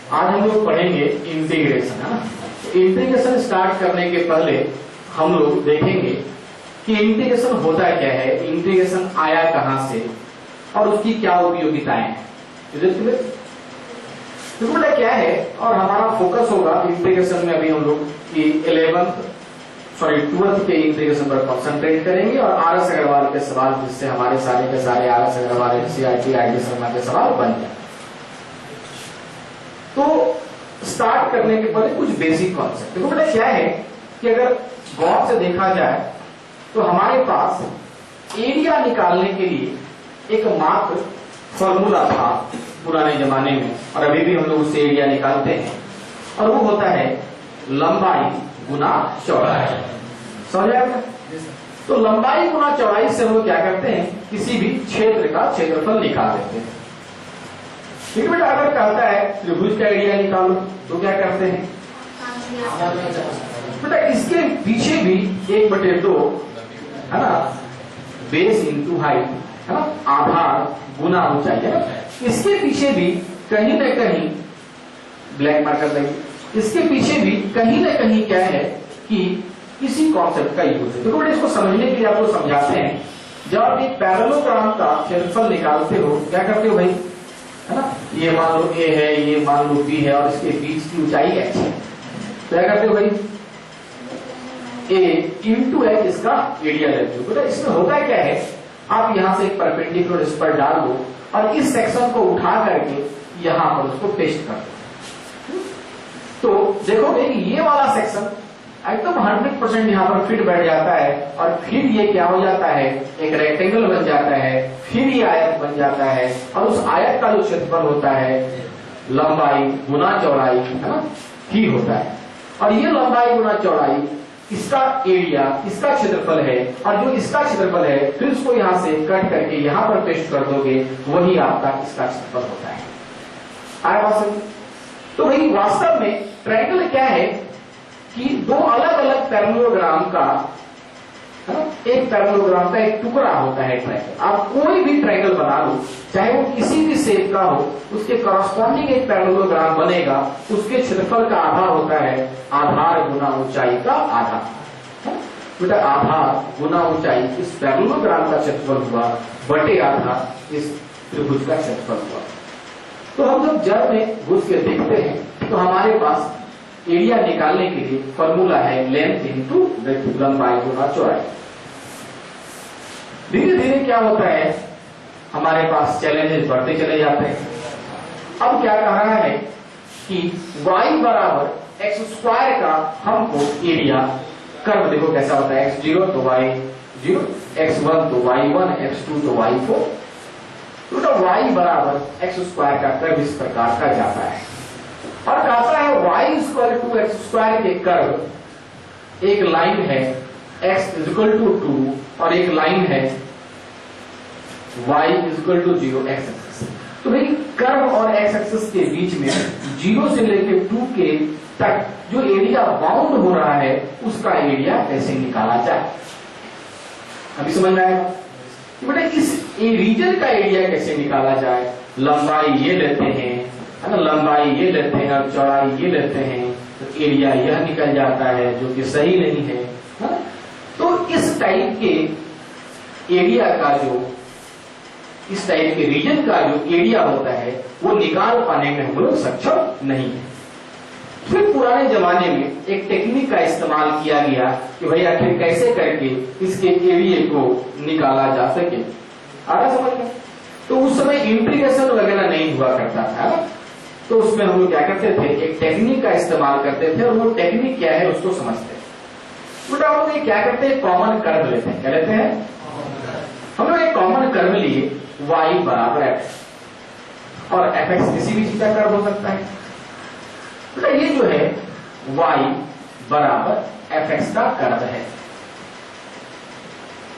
आज हम लोग पढ़ेंगे इंटीग्रेशन, है ना। इंटीग्रेशन स्टार्ट करने के पहले हम लोग देखेंगे कि इंटीग्रेशन होता क्या है, इंटीग्रेशन आया कहां से और उसकी क्या उपयोगिताएं हैं। तो बेटा क्या है, और हमारा फोकस होगा इंटीग्रेशन में अभी हम लोग की 12th के इंटीग्रेशन पर कंसंट्रेट करेंगे और आर एस अग्रवाल के सवाल, जिससे हमारे सारे के सारे R S Agarwal, NCERT, ID Sharma के सवाल बन जाए। तो स्टार्ट करने के पहले कुछ बेसिक कॉन्सेप्ट। देखो बेटा क्या है कि अगर गौर से देखा जाए तो हमारे पास एरिया निकालने के लिए एक मात्र फॉर्मूला था पुराने जमाने में, और अभी भी हम लोग उससे एरिया निकालते हैं, और वो होता है लंबाई गुना चौड़ाई। समझ आएगा? तो लंबाई गुना चौड़ाई से हम लोग क्या करते हैं, किसी भी क्षेत्र का क्षेत्रफल निकाल देते हैं। ठीक बेटा, अगर कहता है त्रिभुज का एरिया निकालो तो क्या करते हैं बेटा, इसके पीछे भी 1/2 है ना, बेस इंटू हाइट, है ना, आधार गुना ऊंचाई, है ना। इसके पीछे भी कहीं न कहीं ब्लैक मार्कर लगे, इसके पीछे भी कहीं न कहीं क्या है कि किसी कॉन्सेप्ट का यूज है। देखो बेटा, इसको समझने के लिए आपको समझाते हैं। जब आप एक पैरेललोग्राम का क्षेत्रफल निकालते हो, क्या करते हो भाई, है ना, ये मान लो ए है, ये मान लो बी है, और इसके बीच की ऊंचाई x है। तो क्या करते हो भाई, a इंटू x इसका एरिया लेते हो। बेटा इसमें होता क्या है, आप यहां से एक परपेंडिकुलर इस पर डाल दो और इस सेक्शन को उठा करके यहां पर उसको पेस्ट कर दो। तो देखो भाई, ये वाला सेक्शन एकदम 100% यहाँ पर फिट बैठ जाता है, और फिर ये क्या हो जाता है, एक रेक्टेंगल बन जाता है, फिर ये आयत बन जाता है, और उस आयत का जो क्षेत्रफल होता है लंबाई गुना चौड़ाई, है ना, ही होता है। और ये लंबाई गुना चौड़ाई इसका एरिया, इसका क्षेत्रफल है, और जो इसका क्षेत्रफल है फिर उसको यहाँ से कट करके यहाँ पर पेस्ट कर दोगे, वही आपका इसका क्षेत्रफल होता है। आया बात समझ? तो भाई वास्तव में ट्रायंगल क्या है कि दो अलग अलग पैरेललोग्राम का, है ना, एक पैरेललोग्राम का एक टुकड़ा होता है ट्रायंगल। आप कोई भी ट्रायंगल बना लो, चाहे वो किसी भी शेप का हो, उसके कॉरस्पॉन्डिंग एक पैरेललोग्राम बनेगा। उसके क्षेत्रफल का आधा होता है आधार गुना ऊंचाई का आधा। बेटा आधार गुना ऊंचाई इस पैरेललोग्राम का क्षेत्रफल हुआ, बटे आधा इस त्रिभुज का क्षेत्रफल हुआ। तो हम जब जड़ में घुस के देखते हैं तो हमारे पास एरिया निकालने के लिए फॉर्मूला है लेंथ इंटू ब्रेथ, लंबाई गुना चौड़ाई। धीरे धीरे क्या होता है, हमारे पास चैलेंजेस बढ़ते चले जाते हैं। अब क्या कह रहा है कि y बराबर x² का हमको एरिया कर्व, देखो कैसा होता है, x0 तो y0, x1 तो y1, x2 तो y4। तो y बराबर x² का कर्व इस प्रकार का जाता है, और कहता है y² के कर्व, एक लाइन है x 2 और एक लाइन है y 0 x एक्सिस। तो भाई कर्व और x एक्सिस के बीच में 0 से लेकर 2 के तक जो एरिया बाउंड हो रहा है, उसका एरिया कैसे निकाला जाए, अभी समझ में आएगा। बेटा इस रीजन का एरिया कैसे निकाला जाए, लंबाई ये लेते हैं, है ना, लंबाई ये लेते हैं और चौड़ाई ये लेते हैं, तो एरिया यह निकल जाता है, जो कि सही नहीं है, है? तो इस टाइप के एरिया का जो, इस टाइप के रीजन का जो एरिया होता है वो निकाल पाने में हम लोग सक्षम नहीं है। फिर पुराने जमाने में एक टेक्निक का इस्तेमाल किया गया कि भाई आखिर कैसे करके इसके एरिया को निकाला जा सके। आ रहा समझ में? तो उस समय इंटीग्रेशन वगैरह नहीं हुआ करता था, तो उसमें हम लोग क्या करते थे, एक टेक्निक का इस्तेमाल करते थे, और वो टेक्निक क्या है उसको समझते हैं। बेटा हम लोग क्या करते हैं, कॉमन कर्व लेते हैं। क्या लेते हैं? हम लोग एक कॉमन कर्व लिए, y बराबर f, और fx किसी भी चीज का कर्व हो सकता है। बेटा ये जो है y बराबर fx का कर्व है।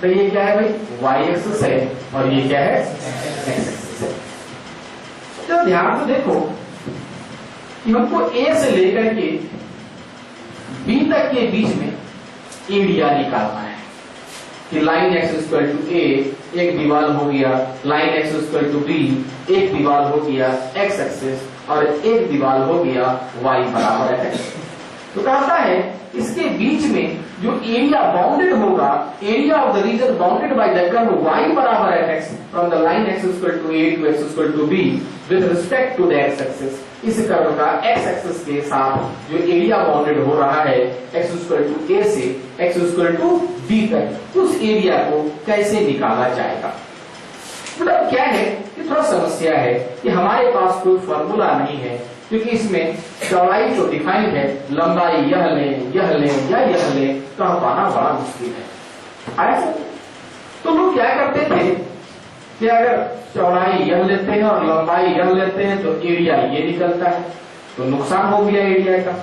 तो ये क्या है भाई, y एक्सिस है, और ये क्या है, x एक्सिस है। तो ध्यान से देखो कि हमको a से लेकर के b तक के बीच में एरिया निकालना है। कि line x equal to a एक दीवार हो गया, line x equal to b एक दीवार हो गया एक्स एक्सिस और एक दीवार हो गया वाई बराबर एक्स। तो कहता है इसके बीच में जो एरिया बाउंडेड होगा, area of the region bounded by the curve y बराबर x from the line x equal to a to x equal to b with respect to the x axis, इस कर्व का x axis के साथ जो area bounded हो रहा है x equal to a से x इक्वल टू b तक, उस एरिया को कैसे निकाला जाएगा। मतलब क्या है कि थोड़ा समस्या है कि हमारे पास कोई फॉर्मूला नहीं है, क्योंकि इसमें चौड़ाई जो डिफाइंड है, लंबाई यह लें या यह लें, कह पाना बड़ा मुश्किल है। आया सर? तो लोग क्या करते थे कि अगर चौड़ाई यह लेते हैं और लंबाई यह लेते हैं तो एरिया ये निकलता है, तो नुकसान हो गया एरिया का।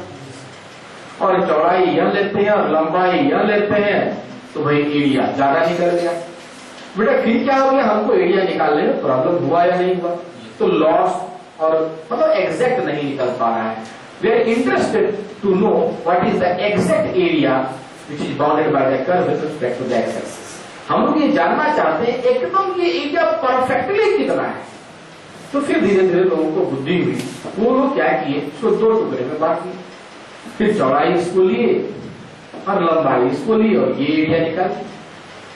और चौड़ाई यह लेते हैं और लंबाई यह लेते हैं तो भाई एरिया ज्यादा निकल गया। बेटा फिर क्या हो गया, हमको एरिया निकालने में प्रॉब्लम हुआ या नहीं हुआ, तो लॉस और मतलब एग्जैक्ट नहीं निकल पा रहा है। We are interested to know what is the exact area which is bounded by the curve with respect to the x axis. हम लोग ये जानना चाहते हैं एकदम ये एरिया परफेक्टली कितना है। तो फिर धीरे धीरे लोगों को बुद्धि हुई, वो लोग क्या किए, उसको दो टुकड़े में बांट दिए, फिर चौड़ाई इसको लिए और लंबाई इसको लिए और ये एरिया निकाल दिए,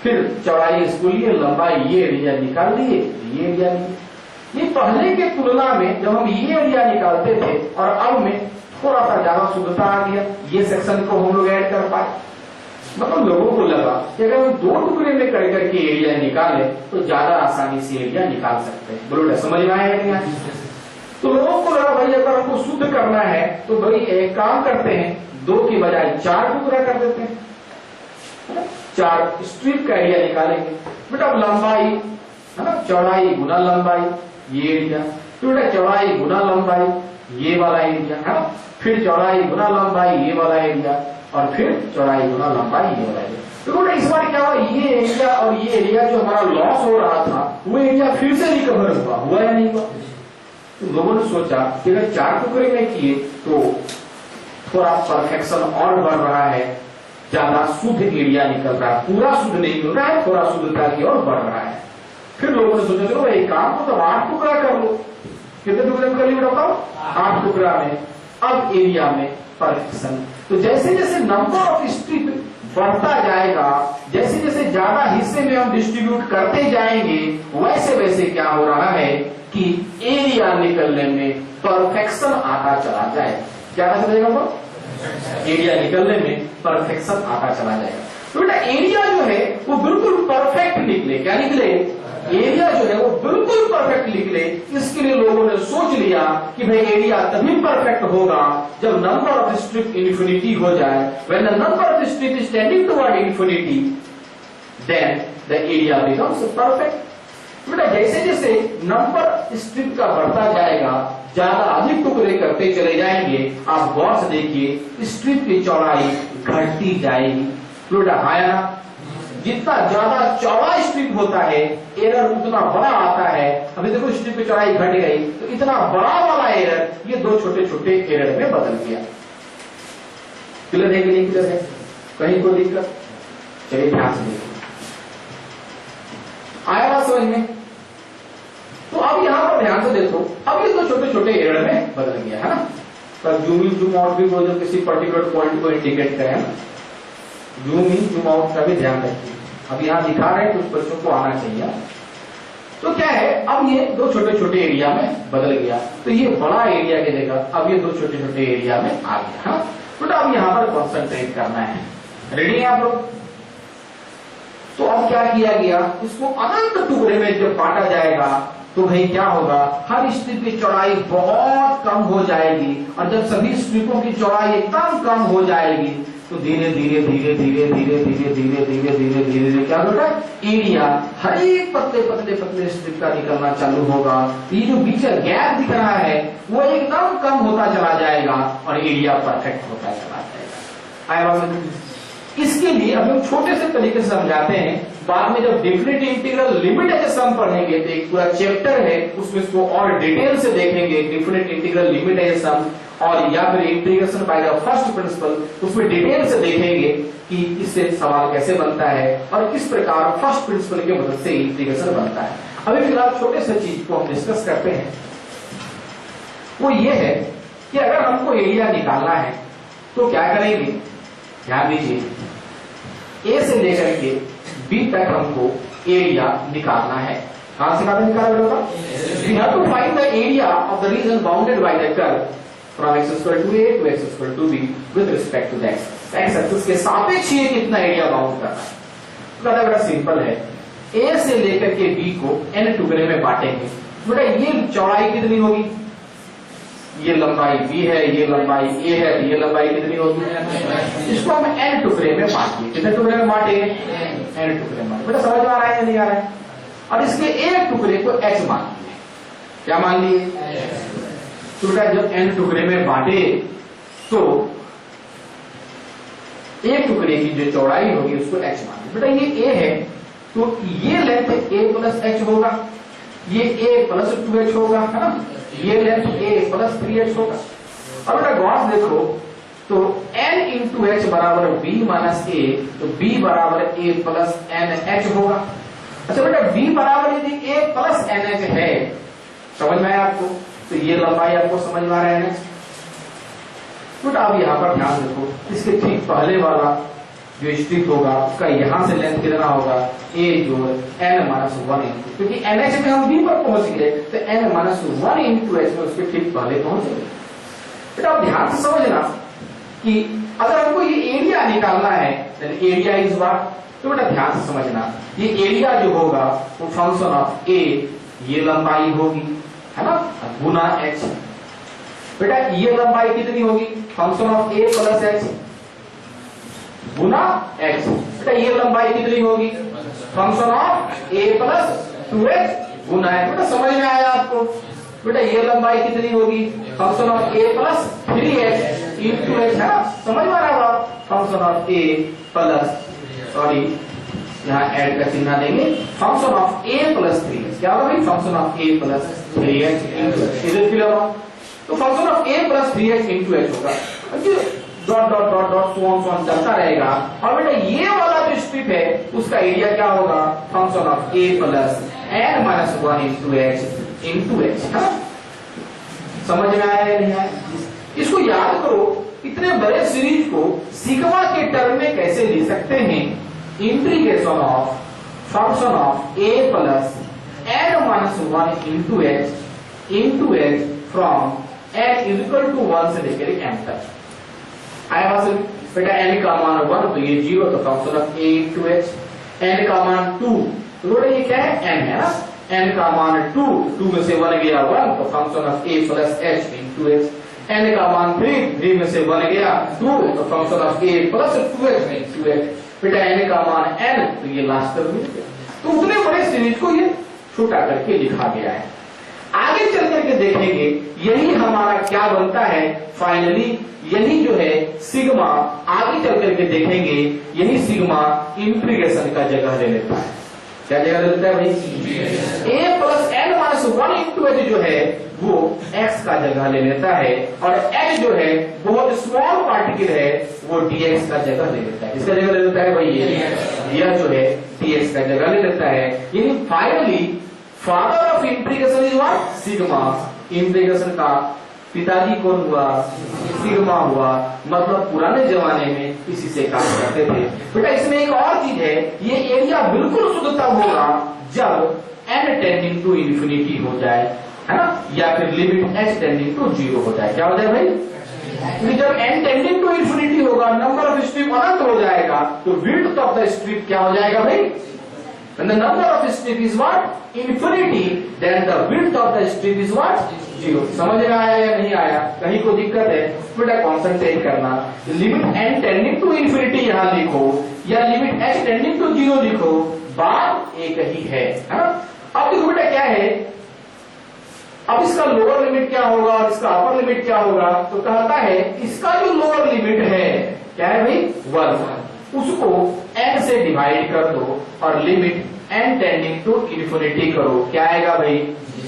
फिर चौड़ाई इसको लिए लंबाई ये एरिया निकाल दिए, ये एरिया लिए। ये पहले के तुलना में जब हम ये एरिया निकालते थे और अब में थोड़ा सा ज्यादा शुद्धता आ गया, ये सेक्शन को हम लोग ऐड कर पाए। मतलब लोगों को लगा कि अगर हम दो टुकड़े में कर करके एरिया निकाले तो ज्यादा आसानी से एरिया निकाल सकते हैं। बोलो समझ में आया नहीं? तो लोगों को लगा भाई अगर हमको शुद्ध करना है तो भाई एक काम करते हैं, दो की बजाय चार टुकड़ा कर देते हैं, 4 स्ट्रिप का एरिया निकालेंगे। बेटा लंबाई है ना, चौड़ाई गुना लंबाई ये एरिया, फिर बेटा चौड़ाई गुना लंबाई ये वाला एरिया है ना, फिर चौड़ाई गुना लंबाई ये वाला एरिया और फिर चौड़ाई गुना लंबाई ये वाला एरिया। तो बेटा इस बार क्या हुआ, ये एरिया और ये एरिया जो हमारा लॉस हो रहा था वो एरिया फिर से रिकवर हुआ या नहीं हुआ। तो लोगों ने सोचा कि अगर 4 टुकड़े में किए तो थोड़ा परफेक्शन और बढ़ रहा है, ज्यादा शुद्ध एरिया निकल रहा है, पूरा शुद्ध नहीं मिल रहा है, थोड़ा शुद्धता की ओर बढ़ रहा है। फिर लोगों ने सोचा चलो एक काम को तो 8 टुकड़ा कर लो। कितने टुकड़े में कर लिया बताओ? 8 टुकड़ा में अब एरिया में परफेक्शन। तो जैसे जैसे नंबर ऑफ स्ट्रिप बढ़ता जाएगा, जैसे जैसे ज्यादा हिस्से में हम डिस्ट्रीब्यूट करते जाएंगे, वैसे वैसे क्या हो रहा है कि एरिया निकलने में परफेक्शन आता चला जाएगा। क्या आता चलेगा वो? एरिया निकलने में परफेक्शन आता चला जाएगा। तो बेटा एरिया जो है वो बिल्कुल परफेक्ट निकले। क्या निकले? एरिया जो है वो बिल्कुल परफेक्ट निकले। इसके लिए लोगों ने सोच लिया कि भाई एरिया तभी परफेक्ट होगा जब नंबर ऑफ स्ट्रिप इन्फिनिटी हो जाए। When the number of strip is tending toward infinity then the area becomes perfect. बेटा जैसे जैसे नंबर स्ट्रिप का बढ़ता जाएगा, ज्यादा अधिक टुकड़े करते चले जाएंगे, आप गौर से देखिए स्ट्रिप की चौड़ाई घटती जाएगी। बेटा आया ना, जितना ज्यादा चौड़ा स्ट्रिप होता है एरर उतना बड़ा आता है। अभी देखो स्ट्रिप की चौड़ाई घट गई तो इतना बड़ा वाला एरर ये 2 छोटे छोटे एरर में बदल गया। क्लियर है कि नहीं क्लियर है? कहीं कोई दिक्कत? चलिए ध्यान से देखिए, आया बात समझ में? तो अब यहां पर ध्यान से देखो, अब ये 2 छोटे छोटे एरर में बदल गया है ना। तो जूम इन जूम आउट भी जो किसी पर्टिकुलर पॉइंट को इंडिकेट करें, जूम इन जूम आउट का भी ध्यान रखिए। अब यहाँ दिखा रहे हैं कुछ बच्चों को आना चाहिए। तो क्या है, अब ये 2 छोटे छोटे एरिया में बदल गया, तो ये बड़ा एरिया की जगह अब ये 2 छोटे छोटे एरिया में आ गया। हाँ बेटा अब यहाँ पर कॉन्सेंट्रेट करना है। रेडी है आप लोग? तो अब क्या किया गया, इसको अनंत टुकड़े में जब बांटा जाएगा तो भाई क्या होगा, हर स्ट्रिप की चौड़ाई बहुत कम हो जाएगी। और जब सभी स्ट्रिपों की चौड़ाई एकदम कम हो जाएगी तो धीरे धीरे धीरे धीरे धीरे धीरे धीरे धीरे धीरे धीरे क्या होगा, एरिया हर एक पतले पतले पतले स्ट्रिप का निकलना चालू होगा। ये जो बीच का गैप दिख रहा है वो एकदम कम होता चला जाएगा और एरिया परफेक्ट होता चला जाएगा। इसके लिए हम लोग छोटे से तरीके से समझाते हैं। बाद में जब डेफिनेट इंटीग्रल लिमिट एज सम पढ़ेंगे तो एक पूरा चैप्टर है, उसमें इसको और डिटेल से देखेंगे, डेफिनेट इंटीग्रल लिमिट एज सम और या फिर integration by the first principle, उसमें डिटेल से देखेंगे कि इससे सवाल कैसे बनता है और किस प्रकार फर्स्ट प्रिंसिपल की मदद से इंटीग्रेशन बनता है। अभी फिलहाल छोटे से चीज को हम डिस्कस करते हैं, वो ये है कि अगर हमको एरिया निकालना है तो क्या करेंगे। ध्यान दीजिए, ए से लेकर के बी तक हमको एरिया निकालना है। कहां से निकालना होगा? We have to find the area of the region bounded by the curve from x equal to a to x equal to b with respect to the x axis के सापेक्ष ये कितना एरिया बाउंड करना है। तो बड़ा simple है, a से लेकर के b को n टुकड़े में बांटेंगे। बेटा ये चौड़ाई कितनी होगी? ये लंबाई b है, ये लंबाई a है, तो ये लंबाई कितनी होगी? इसको हम n टुकड़े में बांटेंगे। कितने टुकड़े में बांटेंगे? n टुकड़े में। बेटा समझ में आ रहा है या नहीं आ रहा है? और इसके एक टुकड़े को h मान लिए। क्या मान लिए? तो बेटा जब n टुकड़े में बांटे तो एक टुकड़े की जो चौड़ाई होगी उसको h मान लिए। बेटा ये a है तो ये लेंथ a प्लस h होगा, ये a प्लस 2h होगा, है ना? ये लेंथ a प्लस 3h होगा। और बेटा गौर देखो तो n इंटू h बराबर b माइनस a, तो b बराबर a प्लस nh होगा। अच्छा बेटा b बराबर यदि a प्लस nh है, समझ में आया आपको? तो ये लंबाई आपको समझ में आ रहा है। बेटा अब यहाँ पर ध्यान रखो, इसके ठीक पहले वाला जो स्ट्रिप होगा उसका यहां से लेंथ कितना होगा? a जोड़ n माइनस 1 इंटू, क्योंकि nh में हम b पर पहुंच गए तो n माइनस 1 इंटू h में उसके ठीक पहले पहुंच गए। बेटा अब ध्यान से समझना कि अगर हमको ये एरिया निकालना है, एरिया इज व्हाट, तो बेटा ध्यान से समझना, ये एरिया जो होगा वो फंक्शन ऑफ a, ये लंबाई होगी, है ना, गुना h। बेटा ये लंबाई कितनी होगी? Function of a plus h Guna x। बेटा ये लंबाई कितनी होगी? Function of a plus 2h Guna h। बेटा समझ में आया आपको? बेटा ये लंबाई कितनी होगी? Function of a plus 3h into h, है ना? समझ में आ रहा होगा? Function of a plus, sorry यहाँ ऐड का चिन्ह देंगे, function of a plus 3h। क्या होगा भाई? Function of a plus 3h into h। इधर फिर होगा तो function of a plus 3h into h होगा, dot dot dot dot so on चलता रहेगा। और बेटा ये वाला जो स्ट्रिप है उसका एरिया क्या होगा? Function of a plus n minus 1 into h, है ना? समझ में आया या नहीं आया? इसको याद करो, इतने बड़े सीरीज को सिग्मा के टर्म में कैसे लिख सकते हैं? Integration of function of a plus n minus 1 into h from n is equal to 1 से लेकर m तक आया वहां से। बेटा n का मान 1 तो ये 0, तो function of a into h। n का मान 2 तो बेटा ये क्या है? n है ना? n का मान 2 में से 1 गया 1, तो function of a plus h into h। n का मान 3 में से 1 गया 2, तो function of a plus 2h into h। बेटा n का मान n, तो ये लास्ट टर्म मिल गया। तो उतने बड़े सीरीज को ये छोटा करके लिखा गया है। आगे चल करके देखेंगे यही हमारा क्या बनता है फाइनली, यही जो है सिग्मा, आगे चल करके देखेंगे यही सिग्मा इंटीग्रेशन का जगह ले लेता है। क्या जगह ले लेता है भाई? a plus n minus 1 into h जो है वो x का जगह ले लेता है, और h जो है बहुत स्मॉल पार्टिकल है वो dx का जगह ले लेता है। किसका जगह ले लेता है भाई? यह जो है dx का जगह ले लेता है। यानी finally father of integration is what? Sigma. Integration का पिताजी कौन हुआ? सिग्मा हुआ। मतलब पुराने जमाने में इसी से काम करते थे। बेटा इसमें एक और चीज है, ये एरिया बिल्कुल शुद्ध तब होगा जब n टेंडिंग टू इन्फिनिटी हो जाए, है ना, या फिर लिमिट h टेंडिंग टू 0 हो जाए। क्या हो जाए भाई? जब n टेंडिंग टू इन्फिनिटी होगा, नंबर ऑफ स्ट्रिप अनंत हो जाएगा, तो विड्थ ऑफ द स्ट्रिप क्या हो जाएगा भाई? When the number of strip is what? Infinity, then the width of the strip is what? 0। समझ में आया या नहीं आया? कहीं को दिक्कत है? बेटा कॉन्सेंट्रेट करना। Limit n tending to infinity यहाँ लिखो या लिमिट h टेंडिंग टू 0 लिखो, बात एक ही है ना? अब देखो बेटा क्या है, अब इसका लोअर लिमिट क्या होगा और इसका अपर लिमिट क्या होगा? तो कहता है इसका जो लोअर लिमिट है क्या है भाई? 1, उसको n से डिवाइड कर दो और limit n tending to infinity करो, क्या आएगा भाई?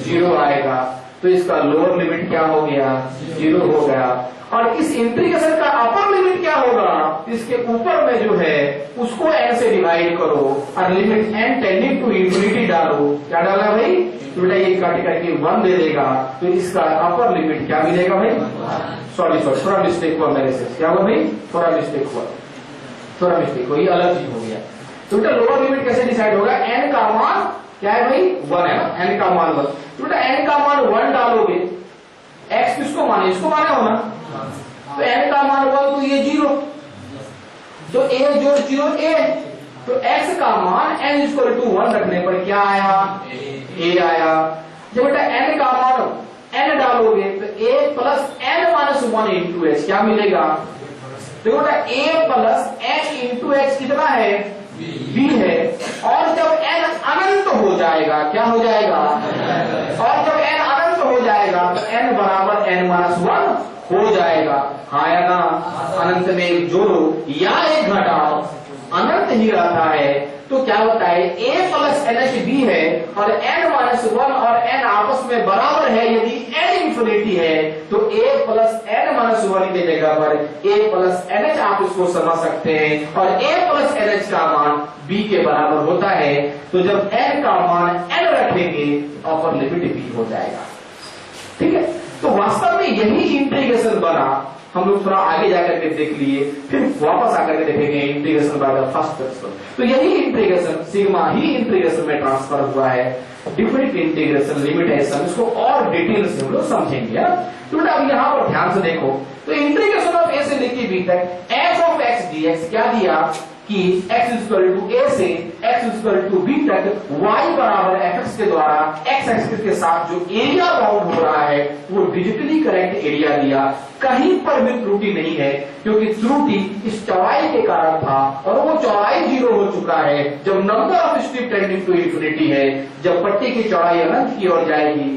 0 आएगा। तो इसका लोअर लिमिट क्या हो गया? 0 हो गया। और इस इंटीग्रेशन का अपर लिमिट क्या होगा? इसके ऊपर में जो है उसको n से डिवाइड करो और limit n tending to infinity डालो, क्या डाला भाई? तो बेटा ये काट करके 1 दे देगा, तो इसका अपर लिमिट क्या मिलेगा भाई? सॉरी थोड़ा मिस्टेक हुआ मेरे से, क्या हुआ भाई? थोड़ा मिस्टेक हुआ, ये अलग चीज हो गया। तो बेटा लोअर लिमिट कैसे डिसाइड होगा? n का मान क्या है भाई? 1 है ना, n का मान 1। तो बेटा n का मान 1 डालोगे, x किसको माने? इसको माने हो ना, तो n का मान 1 तो ये 0, तो a जोड़ 0 a, तो x का मान n इक्वल टू 1 रखने पर क्या आया? a आया। जब बेटा n का मान n डालोगे तो a plus n minus 1 into h क्या मिलेगा? देखो बेटा a plus n into h कितना है? b है। और जब n अनंत हो जाएगा, क्या हो जाएगा? और जब n अनंत हो जाएगा तो n बराबर n माइनस 1 हो जाएगा, हाँ या ना? अनंत में एक जोड़ो या एक घटाओ, अनंत ही रहता है। तो क्या होता है? a प्लस NH b है और n माइनस 1 और n आपस में बराबर है। यदि n इंफिनिटी है तो a प्लस n माइनस 1 की जगह पर a प्लस NH आप इसको समझ सकते हैं, और a प्लस NH का मान b के बराबर होता है। तो जब n का मान n रखेंगे तो अपर लिमिट b हो जाएगा, ठीक है? तो वास्तव में यही इंटीग्रेशन बना, हम लोग थोड़ा आगे जाकर के देख लिए, फिर वापस आकर के देखेंगे integration by the first principle. तो यही इंटीग्रेशन सिग्मा ही इंटीग्रेशन में ट्रांसफर हुआ है। डिफरेंट इंटीग्रेशन लिमिटेशन, इसको और डिटेल से हम लोग समझेंगे। तो अब यहाँ पर ध्यान से देखो, तो इंटीग्रेशन ऑफ ए से लेके बी तक f ऑफ x dx क्या दिया कि x इक्वल टू a से x इक्वल टू b तक y बराबर fx के द्वारा x एक्सिस के साथ जो एरिया बाउंड हो रहा है वो डिजिटली करेक्ट एरिया दिया। कहीं पर भी त्रुटि नहीं है, क्योंकि त्रुटि इस चौड़ाई के कारण था और वो चौड़ाई 0 हो चुका है जब number of strip tending to infinity है। जब पट्टी की चौड़ाई अनंत की ओर जाएगी,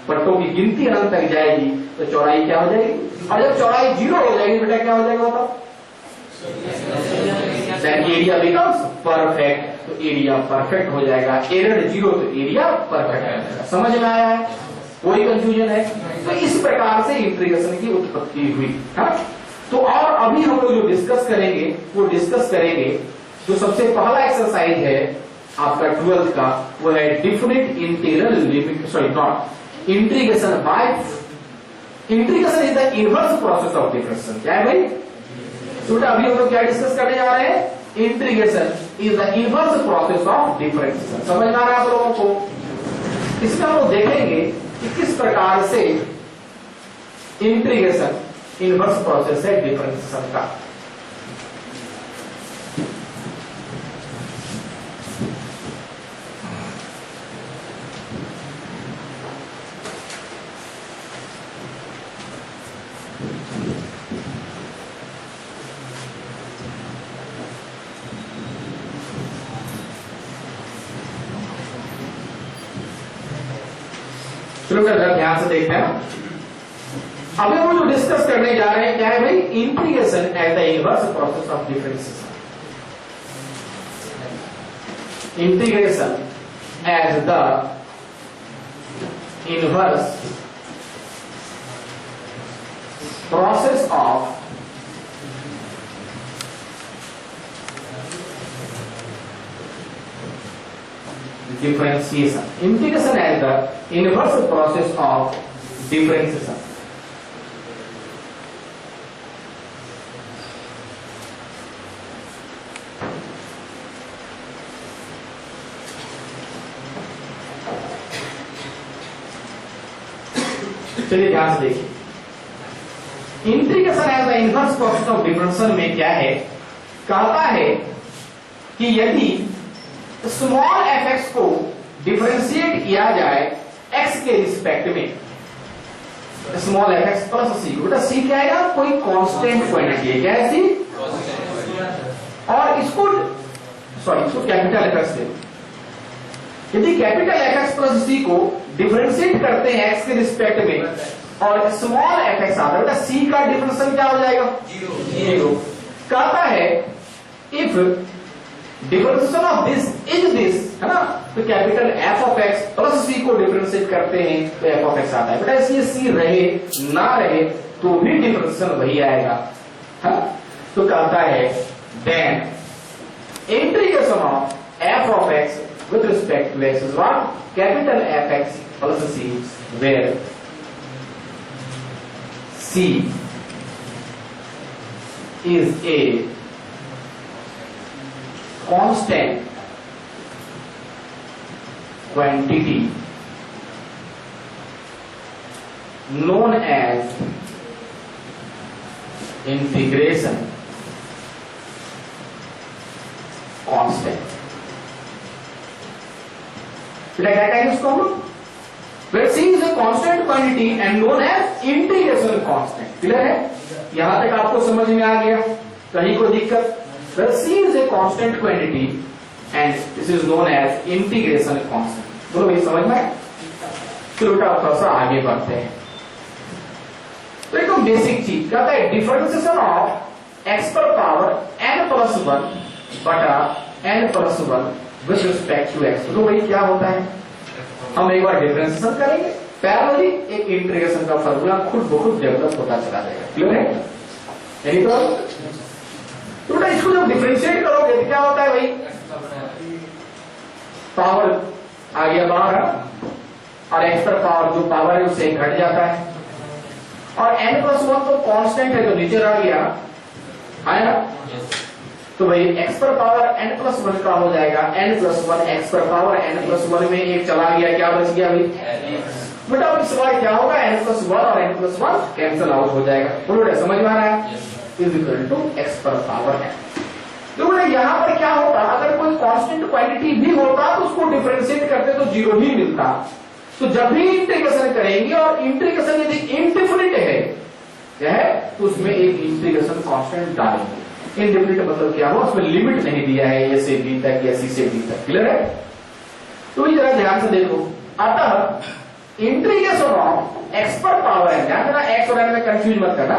पट्टों की गिनती अनंत तक जाएगी, तो चौड़ाई क्या हो जाएगी? और जब चौड़ाई 0 हो जाएगी बेटा क्या हो जाएगा बताओ? एरिया बिकम्स परफेक्ट, तो एरिया परफेक्ट हो जाएगा। एरर 0 तो एरिया परफेक्ट हो जाएगा। समझ में आया है? कोई कंफ्यूजन है? तो इस प्रकार से इंटीग्रेशन की उत्पत्ति हुई है। तो और अभी हम लोग जो डिस्कस करेंगे वो डिस्कस करेंगे जो सबसे पहला एक्सरसाइज है आपका 12th का, वो है definite integral limit, sorry not integration by, integration is the inverse process of differentiation. क्या है भाई? तो अभी हम लोग क्या डिस्कस करने जा रहे हैं? Integration is the inverse process of differentiation. समझ में आ रहा है आप लोगों को? इसमें हम लोग देखेंगे कि किस प्रकार से इंटीग्रेशन इनवर्स प्रोसेस है डिफरेंशिएशन का। चलो जरा ध्यान से देखते हैं। अभी हम जो डिस्कस करने जा रहे हैं क्या है भाई? Integration as the inverse process of differentiation. Integration as the inverse process of differentiation. Integration as the inverse process of differentiation. चलिए ध्यान से देखिए, integration as the inverse process of differentiation में क्या है? कहता है कि यदि स्मॉल fx को डिफरेंशिएट किया जाए x के रिस्पेक्ट में, स्मॉल fx प्लस c, बेटा c क्या है? कोई कांस्टेंट क्वांटिटी है। क्या है c? और इसको कैपिटल fx ले। यदि कैपिटल fx प्लस c को डिफरेंशिएट करते हैं x के रिस्पेक्ट में और स्मॉल fx आता है, बेटा c का डिफरेंशियल क्या हो जाएगा? 0। कहता है if differentiation of this is this, है ना, तो capital F of X plus C को डिफरेंशिएट करते हैं तो एफ ऑफ एक्स आता है। बेटा इसलिए सी रहे ना रहे तो भी डिफरेंशिएशन वही आएगा, है? तो कहता है then integration of f of x with respect to x is what, capital F x plus c, where c is a constant quantity known as integration constant। बेटा क्या कहेंगे उसको हम लोग, where c is a constant quantity and known as integration constant। Clear है? यहां तक आपको समझ में आ गया, कहीं कोई दिक्कत? Well, C is a constant quantity and this is known as integration constant। बोलो भाई समझ में? चलो बेटा थोड़ा सा आगे बढ़ते हैं। तो एक बेसिक चीज कहता है डिफरेंशिएशन ऑफ x पर पावर n प्लस 1 बटा n plus 1 with respect to x। तो भाई क्या होता है, हम एक बार डिफरेंशिएशन करेंगे, पैरेलली एक इंटीग्रेशन का फॉर्मूला खुद ब खुद डेवलप होता चला जाएगा। क्लियर है? यही तो बेटा इसको जब डिफरेंशिएट करोगे तो क्या होता है भाई, पावर आ गया बाहर और एक्स पर पावर जो पावर है उससे घट जाता है, और n प्लस 1 तो कांस्टेंट है तो नीचे आ गया, आया? तो भाई x पर पावर n प्लस 1 का हो जाएगा n प्लस 1, x पर पावर n प्लस 1 में एक चला गया, क्या बच गया भाई? बेटा अब सवाल क्या होगा, n प्लस 1 और n प्लस 1 कैंसिल आउट हो जाएगा। बोलो समझ में आ रहा है? इज इक्वल टू एक्स पर पावर है। तो यहां पर क्या होता, अगर कोई कांस्टेंट क्वांटिटी भी होता तो उसको डिफरेंशिएट करते तो जीरो ही मिलता। तो जब भी इंटीग्रेशन करेंगे और इंटीग्रेशन यदि इनडेफिनिट है क्या है तो उसमें एक इंटीग्रेशन कांस्टेंट डालेंगे। इनडेफिनिट मतलब क्या हुआ, उसमें लिमिट नहीं दिया है ए से बी तक या सी से डी तक। क्लियर है? तो जरा ध्यान से देखो, अतः इंटीग्रेशन ऑफ एक्स पर पावर है, ध्यान देना एक्स और एन में कंफ्यूज मत करना,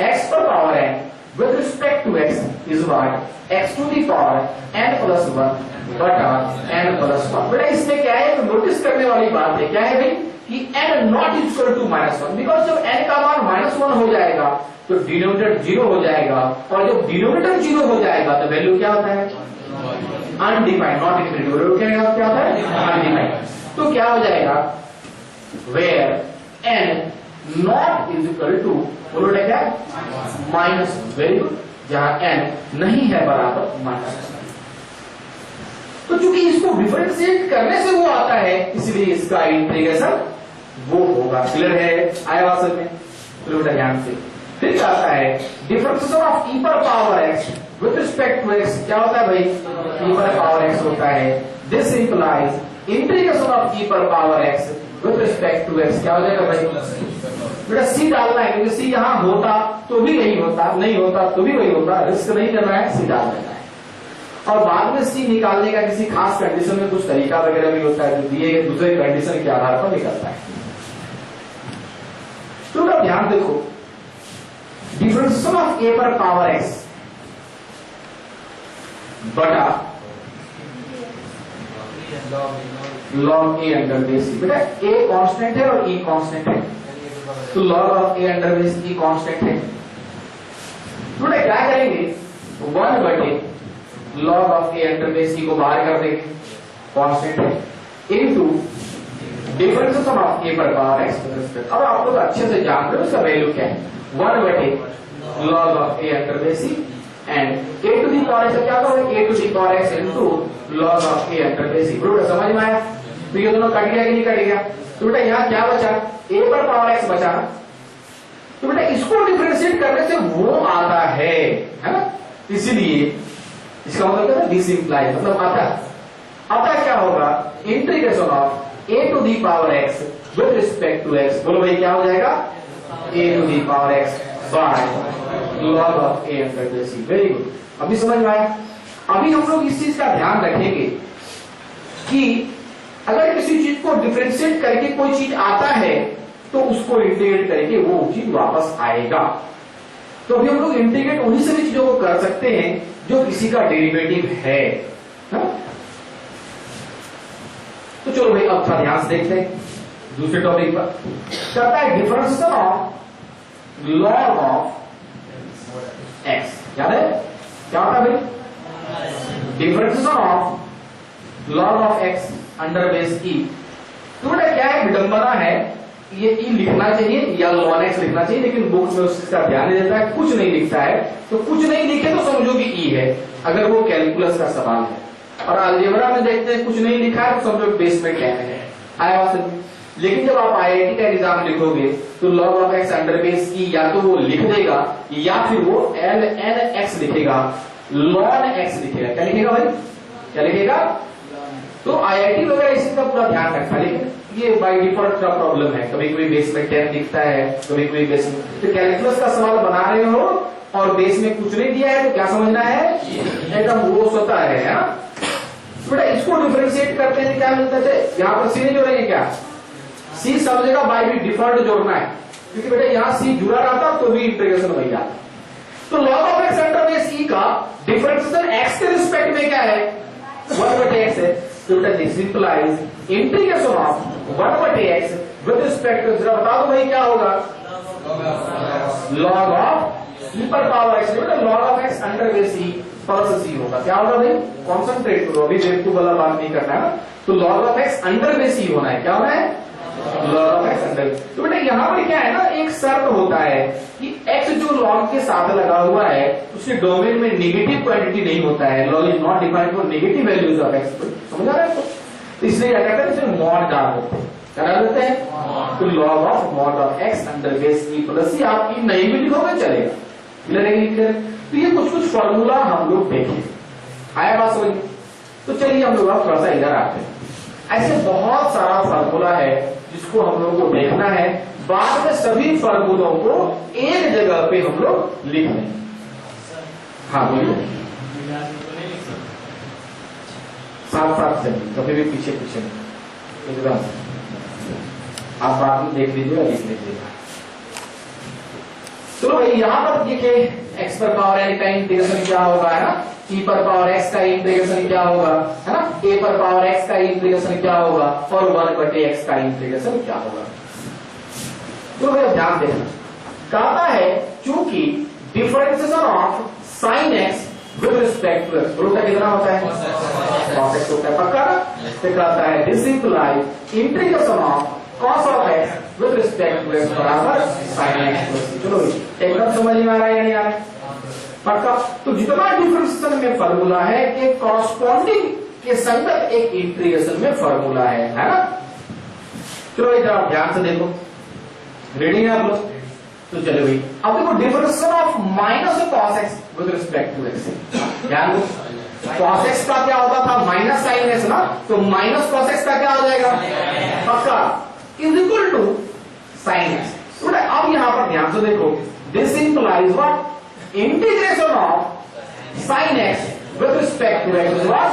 x पर पावर है with respect to x is what x to the power n plus 1 बटा n plus 1। बेटा इसमें क्या है, नोटिस करने वाली बात है, क्या है भाई कि n not equal to -1, because जब n का मान -1 हो जाएगा तो डिनोमिनेटर 0 हो जाएगा, और जब डिनोमिनेटर 0 हो जाएगा तो वैल्यू क्या होता है, अनडिफाइंड, नॉट इनफिनिटी। वैल्यू क्या होता है, अनडिफाइंड। तो क्या हो जाएगा, where n not is equal to, बोलो क्या, माइनस, वेरी गुड, जहां n नहीं है बराबर माइनस। तो चूंकि इसको डिफरेंशिएट करने से वो आता है इसलिए इसका इंटीग्रेशन वो होगा। क्लियर है? आया बात समझ में? तो बेटा ध्यान से फिर आता है डिफरेंशिएशन ऑफ e पर power x with respect to x। क्या होता है भाई, e पर पावर x होता है। This implies integration of e पर power x with respect to x। क्या हो जाएगा भाई, बेटा सी डालना है, क्योंकि सी यहां होता तो भी यही होता, नहीं होता तो भी वही होता, रिस्क नहीं करना है, सी डाल देना है। और बाद में सी निकालने का किसी खास कंडीशन में कुछ तरीका वगैरह भी होता है जो दिए गए दूसरे कंडीशन के आधार पर निकलता है। तो अब ध्यान देखो, डिफरेंशिएशन ऑफ ए पर पावर एक्स बटा log A under base E. बेटा ए कांस्टेंट है और ई कांस्टेंट है, तो log of A under base E constant है। तो बेटा क्या करेंगे, 1 बटे log of A under base E को बाहर कर देंगे, कांस्टेंट है, इनटू डिफरेंशिएशन ऑफ ए पर पावर एक्स। अब आप लोग अच्छे से जान रहे हो उसका वैल्यू क्या है, 1 बटे log of A under base E and A to the power X क्या होगा, A to the power X into log of A under base E. बेटा समझ में आया? तो ये दोनों कट गया कि नहीं कट गया? तो बेटा यहाँ क्या बचा, ए पर पावर एक्स बचा। तो बेटा इसको डिफरेंशिएट करने से वो आता है ना, इसीलिए इसका मतलब है दिस इंप्लाइज, मतलब अतः क्या होगा, integration of A to the power X with respect to X. बोलो भाई क्या हो जाएगा, A to the power X by log of A under base E. Very good, अभी समझ में आया? अभी हम लोग इस चीज का ध्यान रखेंगे कि अगर किसी चीज को डिफरेंशिएट करके कोई चीज आता है तो उसको इंटीग्रेट करके वो चीज वापस आएगा। तो अभी हम लोग इंटीग्रेट उन्हीं सभी चीजों को कर सकते हैं जो किसी का डेरिवेटिव है ना? तो चलो भाई अब थोड़ा ध्यान से देखते हैं दूसरे टॉपिक पर। कहता है differentiation of log of X. याद है क्या होता है भाई? Differentiation of log of x under base E. तो बेटा क्या है, विडंबना है, ये ई लिखना चाहिए या ln x लिखना चाहिए, लेकिन बुक में उसका ध्यान नहीं देता है, कुछ नहीं लिखता है। तो कुछ नहीं लिखे तो समझो कि ई है, अगर वो कैलकुलस का सवाल है। और अलजेब्रा में देखते हैं कुछ नहीं लिखा है तो समझो बेस में क्या है, आया बात समझ। लेकिन जब आप आईआईटी का एग्जाम लिखोगे तो log of x under base E या तो वो लिख देगा या फिर वो ln x लिखेगा, ln x लिखेगा। क्या लिखेगा भाई, क्या लिखेगा? तो आईआईटी वगैरह इसी का पूरा ध्यान रखता है, लेकिन ये बाय डिफॉल्ट का प्रॉब्लम है। कभी कभी बेस में 10 दिखता है, कभी कभी बेस में, तो कैलकुलस का सवाल बना रहे हो और बेस में कुछ नहीं दिया है तो क्या समझना है, एकदम वो होता है ना। बेटा इसको डिफरेंशिएट करते हैं क्या मिलता है, यहाँ पर सी नहीं जोड़ेंगे क्या, सी समझेगा बाय डिफॉल्ट जोड़ना है, क्योंकि बेटा यहाँ सी जुड़ा रहता तो भी इंटीग्रेशन हो जाता। तो log of x under base E का डिफरेंशिएशन x के रिस्पेक्ट में क्या है, 1/x है। तो बेटा this implies integration of 1/x with respect to, जरा बता दो भाई क्या होगा, log ऑफ e पर पावर x। बेटा log of x under base e plus c होगा। क्या होगा भाई, कॉन्सेंट्रेट करो, अभी बेवकूफ वाला बात नहीं करना है ना। तो log of x under base E होना है, क्या होना है, log ऑफ x अंडर। तो बेटा यहाँ पर क्या है ना, एक शर्त होता है कि x जो log के साथ लगा हुआ है उसके डोमेन में नेगेटिव क्वांटिटी नहीं होता है। log is not defined for negative values of x। समझ आ रहा है आपको? तो इसलिए क्या करते हैं, इसमें मॉड डाल देते हैं, क्या डाल देते हैं, तो log of mod of x under base e plus c। आप ई नहीं भी लिखोगे चलेगा, क्लियर है क्लियर। तो ये कुछ कुछ फॉर्मूला हम लोग देखें, आया बात समझ। तो चलिए हम लोग थोड़ा सा इधर आते हैं। ऐसे बहुत सारा फॉर्मूला है जिसको हम लोग को देखना है, बाद में सभी फॉर्मूलों को एक जगह पे हम लोग लिख लें। हाँ बोलिए, साथ साथ चलिए, कभी भी पीछे पीछे नहीं, एकदम आप बाद में देख लीजिएगा, लिख लीजिएगा। तो भाई यहाँ पर देखिए x पर पावर n का इंटीग्रेशन क्या होगा, है ना, e पर पावर x का इंटीग्रेशन क्या होगा, है ना, a पर पावर x का इंटीग्रेशन क्या होगा और 1/x का इंटीग्रेशन क्या होगा। तो भाई ध्यान देना, कहता है चूंकि differentiation of sin x with respect to x root का कितना होता है, cos x होता है, पक्का ना। तो कहता है this implies integration of cos of x with respect to x बराबर sin x। चलो एकदम समझ में आ रहा है या नहीं आ रहा है, पक्का। तो जितना डिफरेंशिएशन में फॉर्मूला है कि कॉरस्पॉन्डिंग के संगत एक इंटीग्रेशन में फॉर्मूला है ना। चलो इधर आप ध्यान से देखो, रेडी है आप लोग। तो चलो भाई अब देखो differentiation of minus cos x with respect to x। ध्यान दो, cos x का क्या होता था, माइनस sin x ना, तो माइनस cos x का क्या हो जाएगा, पक्का, is equal to sin x। तो अब यहां पर ध्यान से देखो, this implies what, integration of sin x with respect to x is what,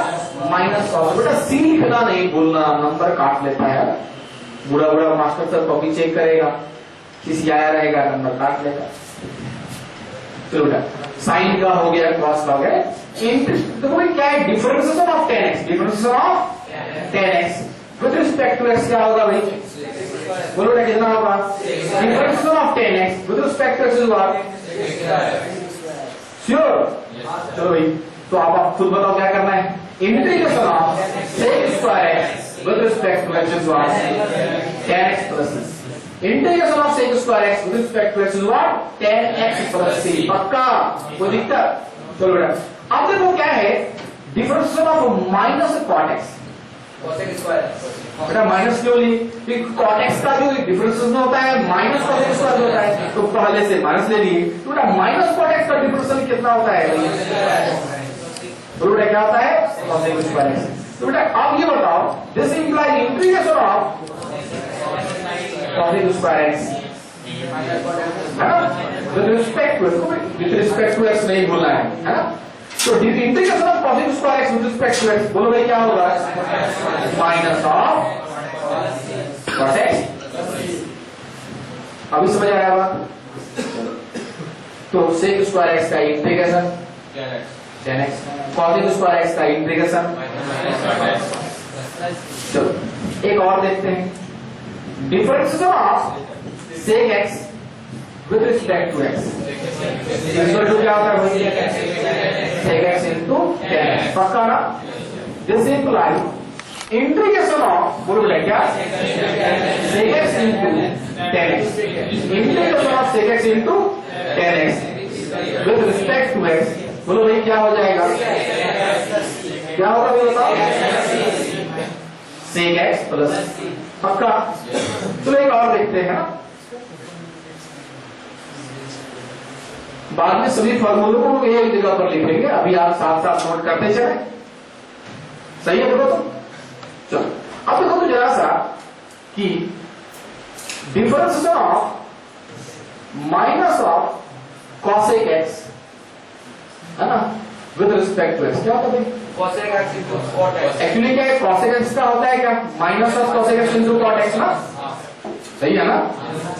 minus cos। बेटा c लिखना नहीं बोलना, नंबर काट लेता है, बुरा बुरा मास्टर सर कॉपी चेक करेगा, किसी आया रहेगा नंबर काट लेगा। चलो बेटा साइन का हो गया, cos का हो गया, तो भाई क्या है, differentiation of 10x, differentiation of 10x with respect to x क्या होगा भाई, बोलो बेटा कितना होगा, differentiation of 10x with respect to x is what, sure. चलो भाई तो आप खुद बताओ क्या करना है, integration of sec square x with respect to x is what, 10x plus c। Integration of sec square x with respect to x is what, 10x plus c, पक्का, कोई दिक्कत। चलो बेटा अब देखो क्या है, differentiation of minus cot x, बेटा माइनस क्यों ली, क्योंकि cot x का जो डिफरेंशिएशन होता है माइनस cos x का होता है, तो पहले से माइनस ले लिए। तो बेटा माइनस cot x का डिफरेंशिएशन कितना होता है, बेटा क्या होता है, cos x स्क्वायर x। तो बेटा अब ये बताओ, this implies integration of cos x square x, है ना, विद रिस्पेक्ट टू x नहीं भूलना है ना। तो integration of cos x square x with respect to x, बोलो भाई क्या होगा, माइनस ऑफ cos x। अभी समझ आया बात। तो sec स्क्वायर x का integration 10x cos square x का इंटीग्रेशन। चलो एक और देखते हैं, differentiation of sec x with respect to x equal to क्या होता है भाई, sec x into 10x, पक्का ना। दिस इंप्लाइज इंटीग्रेशन ऑफ, बोलो बेटा क्या, sec x into 10x, integration of sec x into 10x with respect to x, बोलो भाई क्या हो जाएगा, क्या होगा भाई बताओ, sec x प्लस, पक्का। चलो एक और देखते हैं ना, बाद में सभी फॉर्मूलों को एक जगह पर लिखेंगे, अभी आप साथ साथ नोट करते चले, सही है। देखो तो चलो अब देखो तो जरा सा कि differentiation of minus of cosec x है ना विद रिस्पेक्ट टू x, क्या होता है cosec x into cot x। Actually क्या है, cosec x का होता है क्या, minus of cosec x into cot x ना, सही है ना।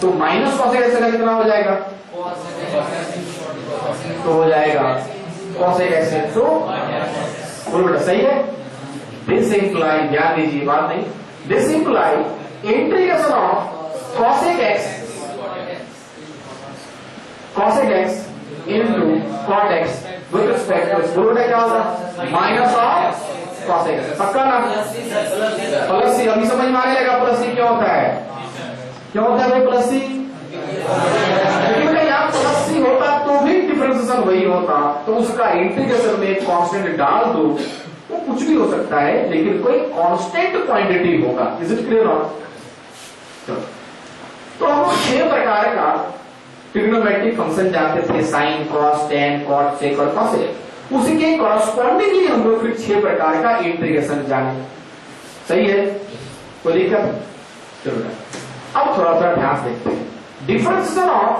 तो माइनस cosec x का कितना हो जाएगा, तो हो जाएगा cosec x into, बोलो बेटा सही है। दिस इंप्लाई, ध्यान दीजिए बात नहीं, this imply integration of cosec x into cot x with respect to, बोलो बेटा क्या होगा, माइनस ऑफ cosec x, पक्का ना। प्लस सी, अभी समझ में आने लगा प्लस सी क्या होता है, क्या होता है भाई प्लस सी, क्योंकि यहाँ प्लस सी होता तो भी डिफरेंशिएशन वही होता, तो उसका इंटीग्रेशन में कांस्टेंट डाल दो, वो कुछ भी हो सकता है लेकिन कोई कांस्टेंट क्वांटिटी होगा। Is it clear not. तो हम 6 प्रकार का ट्रिग्नोमेट्रिक फंक्शन जानते थे, साइन, कॉस, टेन, कॉट, सेक और कॉसेक, उसी के कॉरस्पॉन्डिंगली हम लोग फिर 6 प्रकार का इंटीग्रेशन जाने, सही है, कोई दिक्कत। चलो अब थोड़ा सा ध्यान देखते हैं, differentiation of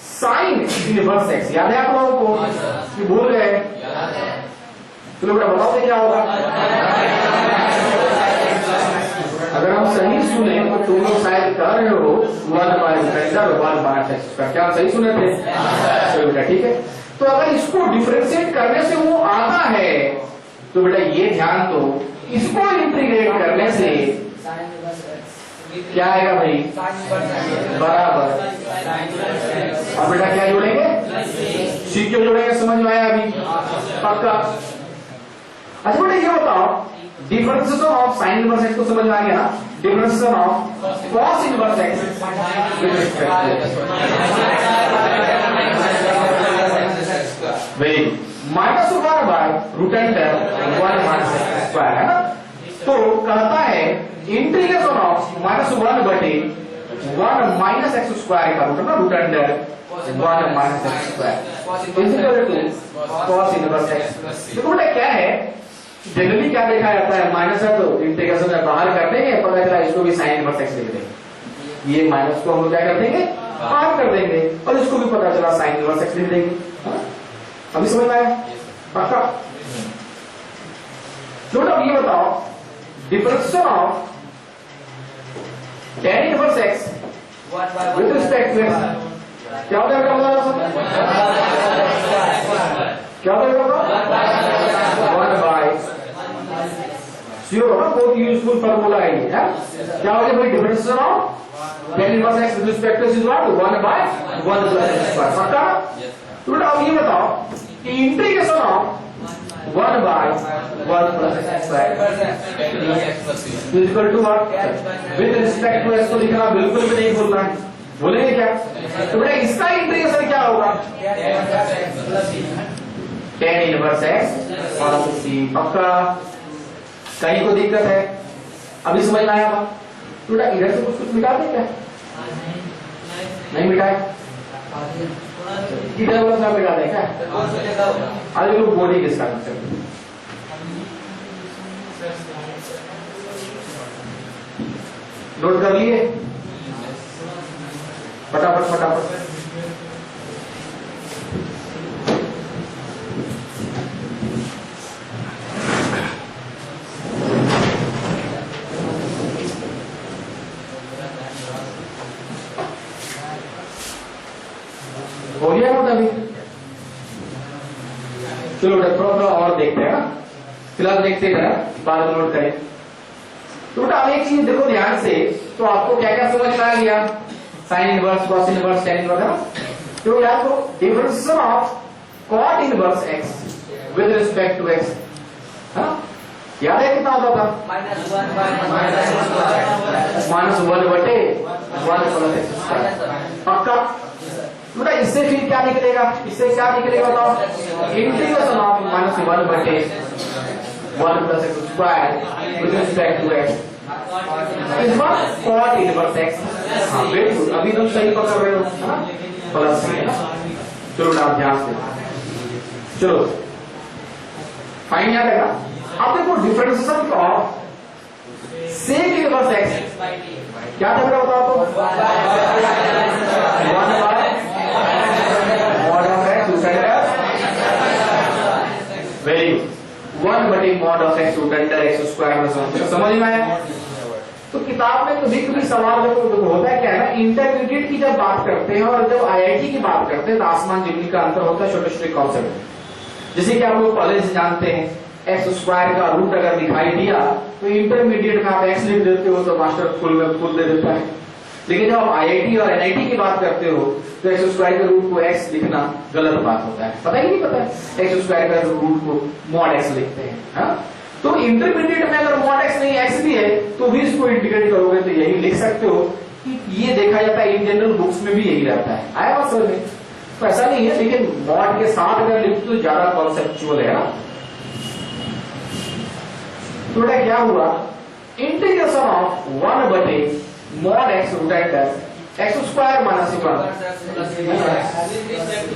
sine inverse x, याद है आप लोगों को कि भूल गए, चलो बेटा बताओ क्या होगा। अगर हम सही सुने तो तुम लोग शायद कह रहे हो 1/√x का, क्या सही सुने थे, चलो बेटा ठीक है। तो अगर इसको डिफरेंशिएट करने से वो आता है तो बेटा ये ध्यान दो, इसको इंटीग्रेट करने से क्या आएगा भाई, बराबर, और बेटा क्या जोड़ेंगे, सी क्यों जोड़ेंगे, समझ में आया अभी, पक्का। अच्छा बेटा ये बताओ, differentiation of sine inverse x को समझ में आ गया ना, differentiation of cos inverse x with respect to very minus 1/√1 minus x square है ना। तो कहता है integration of -1/1 minus x square का रूट ना, √1 minus x square equal to cos inverse x. देखो बेटा क्या है, जनरली क्या देखा जाता है, माइनस है तो इंटीग्रेशन में बाहर कर देंगे, पता चला इसको भी साइन इनवर्स एक्स लिख देंगे, ये माइनस को हम क्या कर देंगे, बाहर कर देंगे, और इसको भी पता चला साइन इनवर्स एक्स लिख देंगे। अभी समझ में आया, पक्का। तो अब ये बताओ, differentiation of tan inverse x with respect to x क्या होता है, क्या होता है 1/, श्योर हो ना, बहुत यूजफुल फार्मूला है ये, क्या हो गया भाई, differentiation of tan inverse x with respect to x is what, 1/1 plus x square, पक्का। तो बेटा अब ये बताओ कि integration of 1/1 plus x square equal to what, with respect to x को लिखना बिल्कुल भी नहीं भूलना है, बोलेंगे क्या। तो बेटा इसका इंटीग्रेशन क्या होगा, tan इनवर्स x और c, पक्का। कहीं को दिक्कत है, अभी समझ में आया बात। तो बेटा इधर से कुछ मिटा दे क्या, नहीं मिटाए, इधर वाला सब मिटा दें क्या, आज लोग बॉडी के साथ नोट कर लिए, फटाफट फटाफट। हो गया नोट अभी, चलो बेटा थोड़ा और देखते हैं ना, फिलहाल देखते हैं, बाद में नोट करें। तो बेटा अब एक चीज देखो ध्यान से, तो आपको क्या क्या समझ में आ गया, sine inverse, cos inverse, tan inverse है ना। तो याद करो differentiation of cot inverse x with respect to x, याद है कितना होता था? -1 बटे 1 प्लस एक्स। पक्का? बेटा इससे फिर क्या निकलेगा, इससे क्या निकलेगा बताओ? इंटीग्रेशन ऑफ -1 बटे 1 plus x square with respect to x is what? Cot inverse x. हाँ बिल्कुल, अभी तुम सही पकड़ रहे हो, है ना, प्लस है ना। चलो आप ध्यान से, चलो फाइन याद है। अब देखो differentiation of sec inverse x क्या था बेटा बताओ तो? 1 by mod of x under, very good, 1 बटे mod of x under x square में समझ में आया। तो किताब में कभी सवाल देखो होता है क्या है ना, इंटरमीडिएट की जब बात करते हैं और जब आईआईटी की बात करते हैं तो आसमान जमीन का अंतर होता है छोटे छोटे कॉन्सेप्ट। जैसे कि आप लोग पहले से जानते हैं एक्स स्क्वायर का रूट अगर दिखाई दिया तो इंटरमीडिएट में आप एक्स लिख देते हो तो मास्टर फुल में फुल दे देता है। लेकिन जब आप आईआईटी और एनआईटी की बात करते हो तो एक्स स्क्वायर के रूट को एक्स लिखना गलत बात होता है, पता ही नहीं पता है। एक्स स्क्वायर का रूट को मॉड एक्स लिखते हैं, हाँ? तो इंटरमीडिएट में अगर मॉड एक्स नहीं एक्स भी है तो भी इसको इंटीग्रेट करोगे तो यही लिख सकते हो कि ये देखा जाता है इन जनरल बुक्स में भी यही रहता है। आया बात समझ में? तो ऐसा नहीं है, लेकिन मॉड के साथ अगर लिखते तो ज्यादा कॉन्सेप्चुअल है ना। तो बेटा क्या हुआ, इंटीग्रेशन ऑफ 1 बटे mod x root under x square minus 1।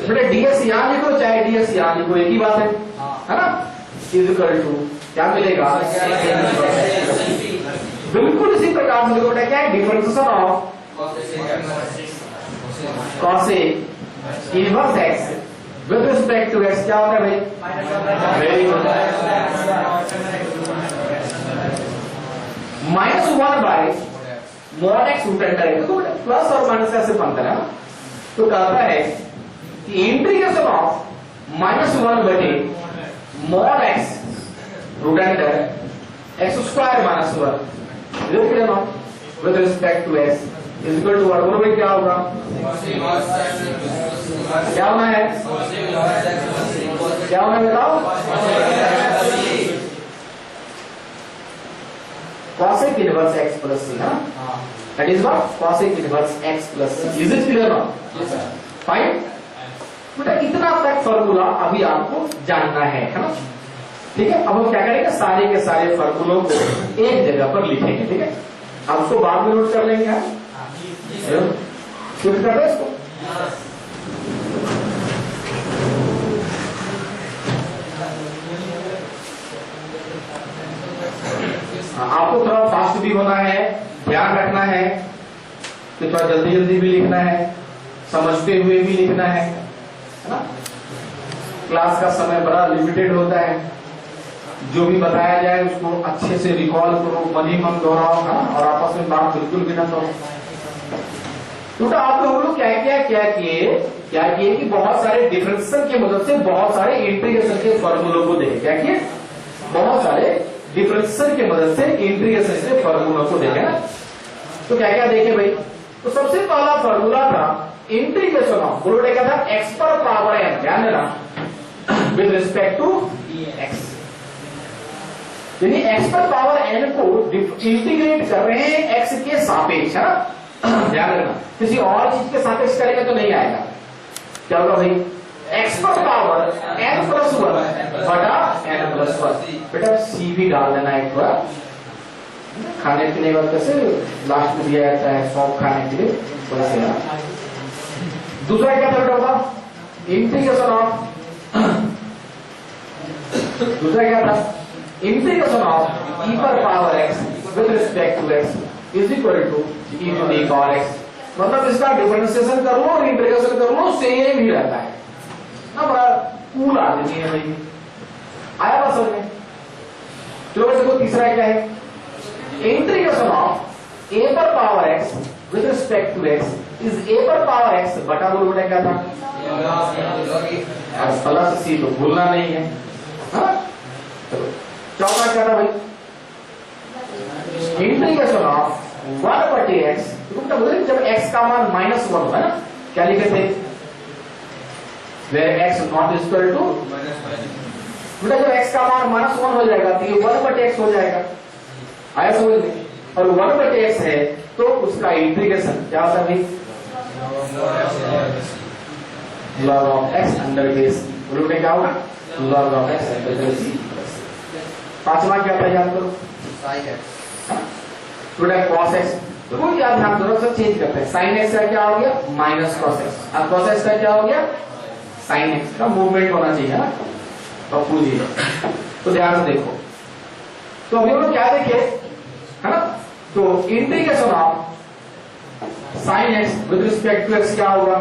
बेटा डीएस यहां लिखो चाहे डीएस यहां लिखो एक ही बात है ना। इज इक्वल टू क्या मिलेगा, बिल्कुल इसी प्रकार से बेटा क्या है, differentiation of cosec inverse x with respect to x क्या होता है भाई? Very good, -1 by mod x root under x. तो प्लस और माइनस ऐसे बनता है ना। तो कहता है कि इंटीग्रेशन ऑफ -1 बटे mod x root under x square minus 1 with respect to x is equal to what? बोलो क्या होगा, क्या होना है, क्या होना है बताओ? cosec inverse x plus c, हाँ? That is what? Cosec inverse x plus c. Is it clear now? Yes sir. Fine. बेटा इतना तक फॉर्मूला अभी आपको जानना है ना, ठीक है। अब हम क्या करेंगे, सारे के सारे फॉर्मूलों को एक जगह पर लिखेंगे, ठीक है। आप उसको बाद में नोट कर लेंगे, हाँ? शिफ्ट कर दे इसको। आपको थोड़ा फास्ट भी होना है, ध्यान रखना है कि थोड़ा जल्दी जल्दी भी लिखना है, समझते हुए भी लिखना है ना। क्लास का समय बड़ा लिमिटेड होता है, जो भी बताया जाए उसको अच्छे से रिकॉल करो, मन ही मन दोहराओ, और आपस में बात बिल्कुल भी ना करो। तो आप लोग क्या किए कि बहुत सारे डिफरेंशिएशन की मदद से बहुत सारे इंटीग्रेशन के फॉर्मूलों को देखे। क्या किए, बहुत सारे डिफरेंशिएशन की मदद से इंटीग्रेशन के फॉर्मूलों को देखे ना। तो क्या क्या देखे भाई, तो सबसे पहला फॉर्मूला था इंटीग्रेशन ऑफ, बोलो क्या था, एक्स पर पावर एन, ध्यान देना, विद रिस्पेक्ट टू एक्स। यानी एक्स पर पावर एन को इंटीग्रेट कर रहे हैं एक्स के सापेक्ष, है ना, ध्यान रखना। किसी और चीज के सापेक्ष करेंगे तो नहीं आएगा। क्या होगा भाई, एक्स पर पावर n प्लस 1 बटा n प्लस 1। बेटा सी भी डाल देना एक बार, खाने पीने का कैसे लास्ट में दिया जाता है सॉफ्ट खाने के लिए, थोड़ा सा। दूसरा क्या था बेटा, इंटीग्रेशन ऑफ, दूसरा क्या था, इंटीग्रेशन ऑफ e पर power x with respect to x is equal to e to the power x। मतलब इसका डिफरेंशिएशन कर लो और इंटीग्रेशन कर लो, सेम ही रहता है ना। बड़ा कूल आदमी है भाई, आया बात समझ में? चलो देखो तीसरा क्या है, इंटीग्रेशन ऑफ a पर power x with respect to x is a पर पावर एक्स बटा बोल बेटा क्या था, और प्लस सी तो भूलना नहीं है। हाँ? चलो चौथा क्या था भाई, इंटीग्रेशन ऑफ 1/x। तो बोले जब x का मान -1 होगा ना, क्या लिखे थे, where x not equal to बेटा जब x का मान -1 हो जाएगा तो ये 1/x हो जाएगा, आया समझ में। और 1/x है तो उसका इंटीग्रेशन क्या होता है, log of x under base, बोलो क्या होगा, log of x under base. पांचवा क्या था याद करो, cos x। तो वो याद हम दोनों से चेंज करते हैं, sin x का क्या हो गया -cos x, और cos x का क्या हो गया sin x। का मूवमेंट होना चाहिए ना पप्पू जी, तो ध्यान से देखो। तो अभी हम लोग क्या देखे है ना, तो integration of sin x with respect to x क्या होगा,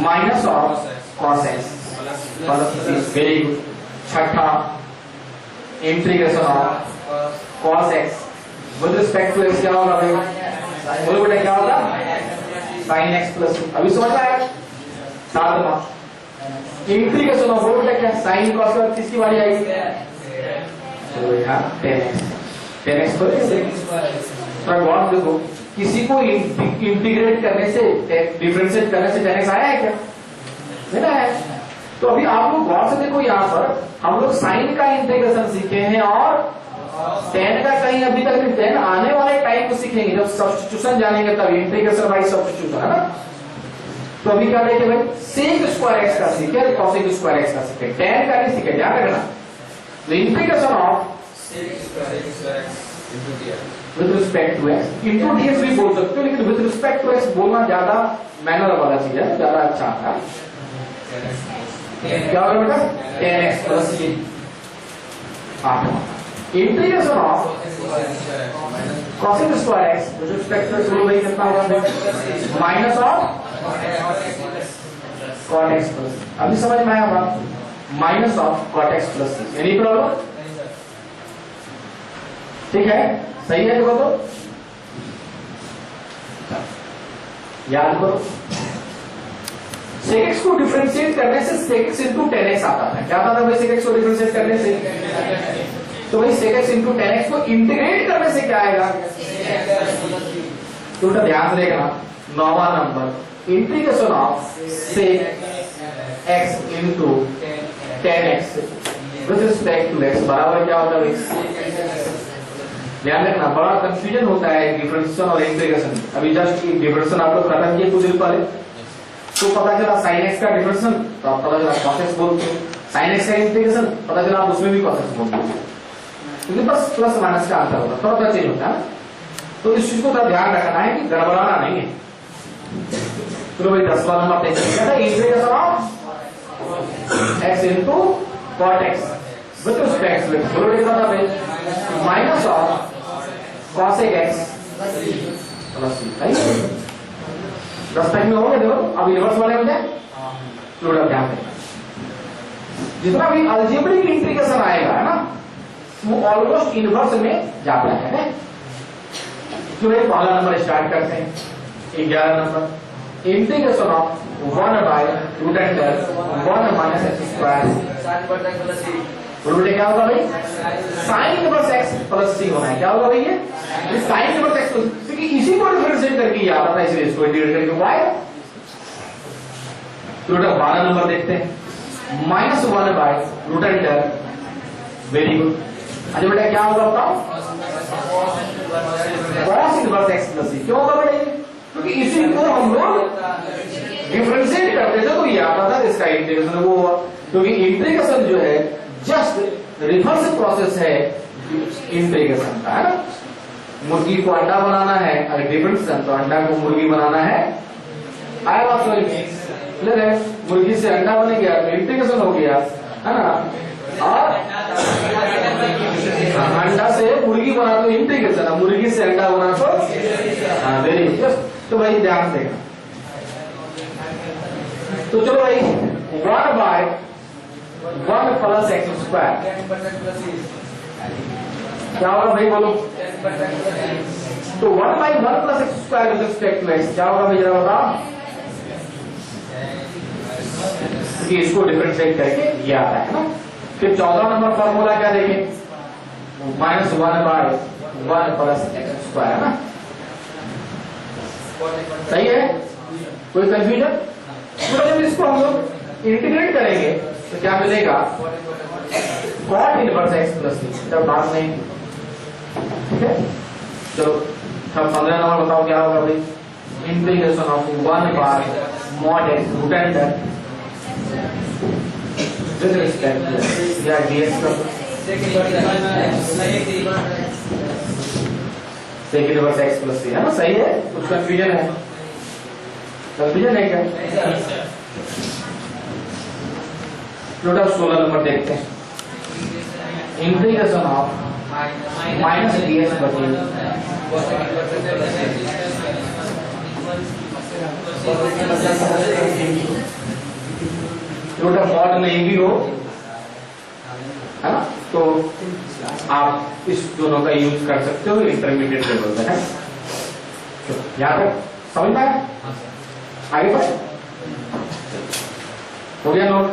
minus of cos x। Very good. छठा integration of cos x with respect to x क्या होगा भाई, बोलो बेटा क्या होगा sin x प्लस। अभी समझ आया। सातवां इंटीग्रेशन ऑफ, बोलो बेटा क्या sin cos का किसकी बारी आएगी, तो यहाँ 10x पर गौर देखो, किसी को इंटीग्रेट करने से डिफरेंशिएट करने से 10x आया है क्या, नहीं आया। तो अभी आप लोग गौर से देखो, यहाँ पर हम लोग साइन का इंटीग्रेशन सीखे हैं और tan का कहीं अभी तक नहीं, tan आने वाले टाइम को सीखेंगे जब सब्स्टिट्यूशन जानेंगे तब, इंटीग्रेशन बाय सब्स्टिट्यूशन है ना। तो अभी क्या देखे भाई, sec स्क्वायर x का सीखे, cosec स्क्वायर x का सीखे, tan का नहीं सीखे, ध्यान रखना। The integration of with respect to x into ds भी बोल सकते हो, लेकिन with respect to x बोलना ज्यादा मैनर वाला चीज है, ज्यादा अच्छा आता है। क्या होगा बेटा, tan x plus c। Integration of cosec square x with respect to x बोलो भाई कितना होगा, minus of cot x plus. अभी समझ में आया बात, minus of cot x plus c। Any problem, ठीक है, सही है। देखो तो याद करो, sec x को डिफरेंशिएट करने से sec x into tan x आता था, क्या आता था भाई sec x को डिफरेंशिएट करने से, तो भाई sec x into tan x को इंटीग्रेट करने से क्या आएगा, तो बेटा ध्यान से देखना। 9वां नंबर integration of sec x into tan x with respect to x बराबर क्या होता है, ध्यान रखना बड़ा कंफ्यूजन होता है डिफरेंशिएशन और इंटीग्रेशन। अभी जस्ट डिफरेंशिएशन आप लोग खत्म किए कुछ दिन पहले, तो पता चला sin x का डिफरेंशिएशन, तो आप पता चला cos x बोलते हो, sin x का इंटीग्रेशन पता चला आप उसमें भी cos x बोलते हो, क्योंकि बस प्लस माइनस का अंतर होता है, थोड़ा चेंज होता है। तो इस चीज को ध्यान रखना है कि गड़बड़ाना नहीं है। चलो भाई 10वां नंबर देखिए, integration of x into cot x with respect to x, बोलो देखा था भाई minus of cosec x plus c। दस तक में हो गया, देखो अब इनवर्स वाले में जाए, थोड़ा ध्यान देना। जितना भी अलजेब्रिक इंटीग्रेशन आएगा है ना, वो ऑलमोस्ट इनवर्स में जाता है। तो ये पहला नंबर स्टार्ट करते हैं, 11 number integration of 1/√1 minus x square. उल्टे क्या होगा भाई, sine inverse x plus c होना है। क्या होगा भाई, ये साइन इनवर्स x, क्योंकि इसी को डिफरेंशिएट करके याद आता है, इसलिए इसको इंटीग्रेट करके y। तो 12 नंबर देखते हैं, -1/√। Very good. अच्छा बेटा क्या होगा बताओ, cos inverse x plus c। क्यों होगा बेटा, क्योंकि इसी को हम लोग डिफरेंशिएट करते थे तो ये आता था, इसका इंटीग्रेशन वो हुआ। क्योंकि इंटीग्रेशन जो है जस्ट रिवर्स प्रोसेस है इंटीग्रेशन का, है ना। मुर्गी को अंडा बनाना है, अगर डिफरेंशिएशन तो अंडा को मुर्गी बनाना है, आया बात समझ क्लियर है। मुर्गी से अंडा बन गया तो इंटीग्रेशन हो गया, है ना, और अंडा से मुर्गी बना तो इंटीग्रेशन, मुर्गी से अंडा बना तो वेरी गुड। तो भाई ध्यान देगा, तो चलो भाई 1/1 प्लस x स्क्वायर क्या होगा भाई, बोलो तो 1/1 plus x square with respect to x क्या होगा भाई जरा बताओ, क्योंकि इसको डिफरेंशिएट करके ये आता है ना। फिर 14 नंबर फॉर्मूला क्या देखें, -1/1 प्लस एक्स स्क्वायर है ना, सही है, कोई कंफ्यूजन? तो जब इसको हम लोग इंटीग्रेट करेंगे तो क्या मिलेगा, cot inverse x plus c, तब बात नहीं, ठीक है। चलो अब 15 नंबर बताओ क्या होगा भाई, integration of 1/mod x root under with respect to या dx का sec inverse x plus c है ना, सही है, कुछ कंफ्यूजन है? कंफ्यूजन है क्या? टोटल 16 नंबर देखते हैं, इंटीग्रेशन ऑफ माइनस dx बटे टोटल मॉड नहीं भी हो है ना, तो आप इस दोनों का यूज कर सकते हो इंटरमीडिएट लेवल पे है। यहाँ तक समझ में आया? आगे बढ़ हो गया नोट,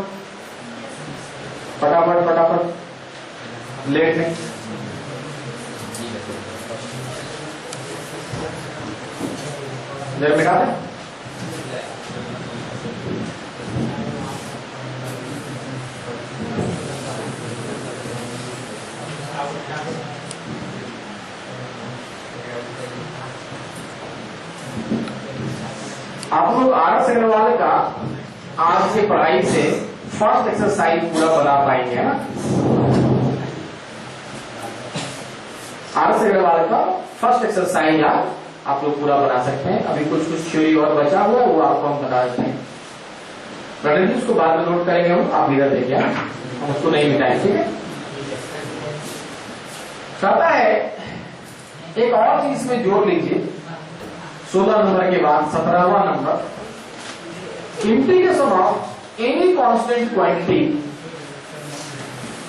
फटाफट फटाफट, लेट नहीं। जरा मिटा दें, आप लोग आरएस अग्रवाल का आज की पढ़ाई से फर्स्ट एक्सरसाइज पूरा बना पाएंगे है ना। आरएस अग्रवाल का फर्स्ट एक्सरसाइज आप लोग पूरा बना सकते हैं। अभी कुछ कुछ थ्योरी और बचा हुआ है वो आपको हम बता देते हैं, रटेंगे उसको बाद में नोट करेंगे हम, आप इधर देखिए, हम उसको नहीं मिटाएंगे, ठीक है। कहता है एक और चीज इसमें जोड़ लीजिए, 16 नंबर के बाद 17वां नंबर, integration of any constant quantity